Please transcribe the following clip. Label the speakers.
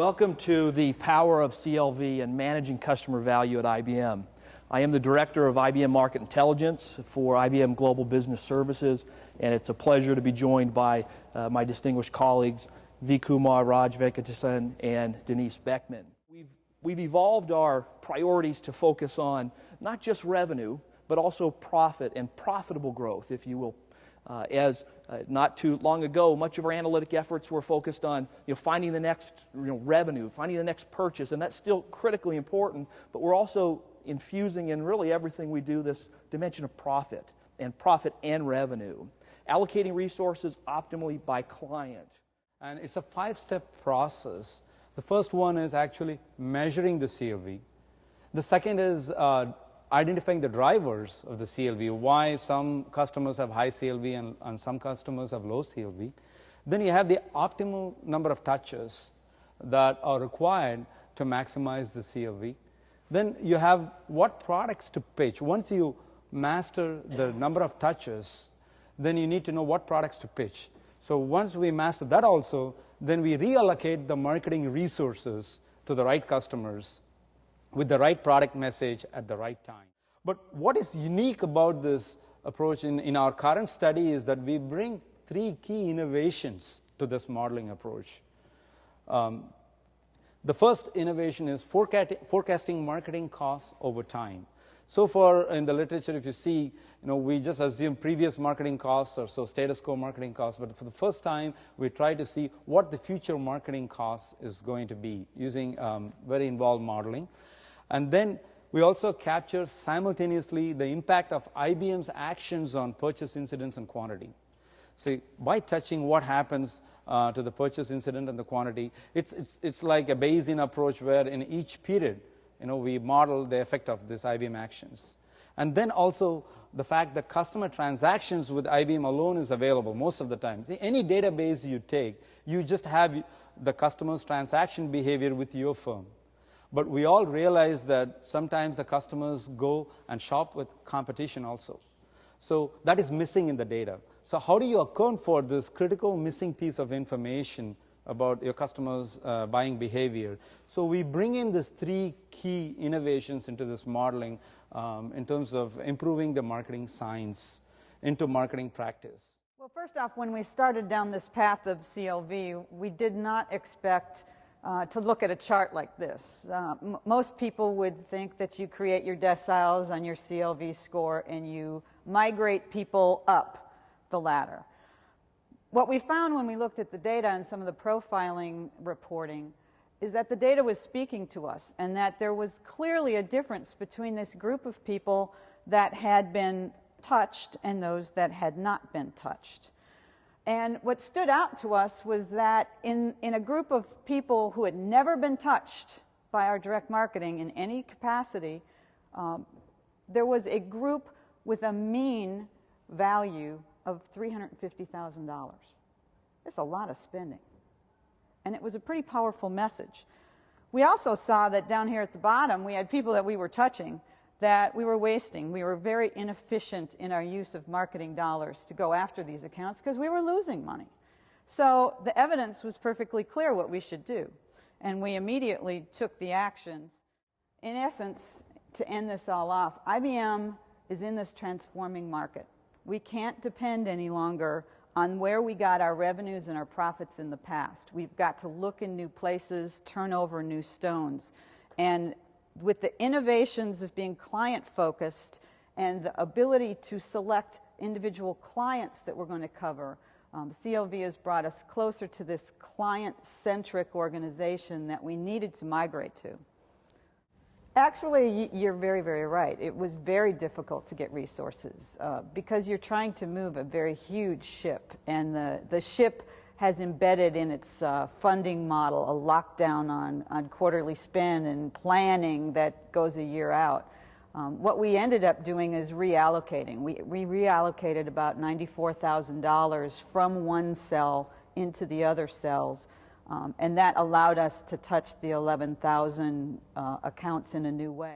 Speaker 1: Welcome to the power of CLV and managing customer value at IBM. I am the Director of IBM Market Intelligence for IBM Global Business Services, and it's a pleasure to be joined by my distinguished colleagues V. Kumar, Raj Venkatasan, and Denise Beckman. We've evolved our priorities to focus on not just revenue, but also profit and profitable growth, if you will. Not too long ago, much of our analytic efforts were focused on finding the next revenue, finding the next purchase, and that's still critically important, but we're also infusing in really everything we do this dimension of profit and revenue, allocating resources optimally by client.
Speaker 2: And it's a five-step process. The first one is actually measuring the CLV. The second is identifying the drivers of the CLV, why some customers have high CLV and some customers have low CLV. Then you have the optimal number of touches that are required to maximize the CLV. Then you have what products to pitch. Once you master the number of touches, then you need to know what products to pitch. So once we master that also, then we reallocate the marketing resources to the right customers with the right product message at the right time. But what is unique about this approach in our current study is that we bring three key innovations to this modeling approach. The first innovation is forecasting marketing costs over time. So far in the literature, if you see, we just assume previous marketing costs or so status quo marketing costs, but for the first time, we try to see what the future marketing costs is going to be using very involved modeling. And then we also capture simultaneously the impact of IBM's actions on purchase incidents and quantity. So by touching what happens to the purchase incident and the quantity, it's like a Bayesian approach where in each period, we model the effect of these IBM actions. And then also the fact that customer transactions with IBM alone is available most of the time. See, any database you take, you just have the customer's transaction behavior with your firm. But we all realize that sometimes the customers go and shop with competition also. So that is missing in the data. So how do you account for this critical missing piece of information about your customers' buying behavior? So we bring in these three key innovations into this modeling in terms of improving the marketing science into marketing practice.
Speaker 3: Well, first off, when we started down this path of CLV, we did not expect to look at a chart like this. Most people would think that you create your deciles on your CLV score and you migrate people up the ladder. What we found when we looked at the data and some of the profiling reporting is that the data was speaking to us and that there was clearly a difference between this group of people that had been touched and those that had not been touched. And what stood out to us was that in a group of people who had never been touched by our direct marketing in any capacity, there was a group with a mean value of $350,000. That's a lot of spending. And it was a pretty powerful message. We also saw that down here at the bottom, we had people that we were touching that we were wasting. We were very inefficient in our use of marketing dollars to go after these accounts because we were losing money. So the evidence was perfectly clear what we should do. And we immediately took the actions. In essence, to end this all off, IBM is in this transforming market. We can't depend any longer on where we got our revenues and our profits in the past. We've got to look in new places, turn over new stones. And with the innovations of being client-focused and the ability to select individual clients that we're going to cover, CLV has brought us closer to this client-centric organization that we needed to migrate to. Actually, you're very, very right. It was very difficult to get resources because you're trying to move a very huge ship, and the ship has embedded in its funding model a lockdown on quarterly spend and planning that goes a year out. What we ended up doing is reallocating. We reallocated about $94,000 from one cell into the other cells, and that allowed us to touch the 11,000 accounts in a new way.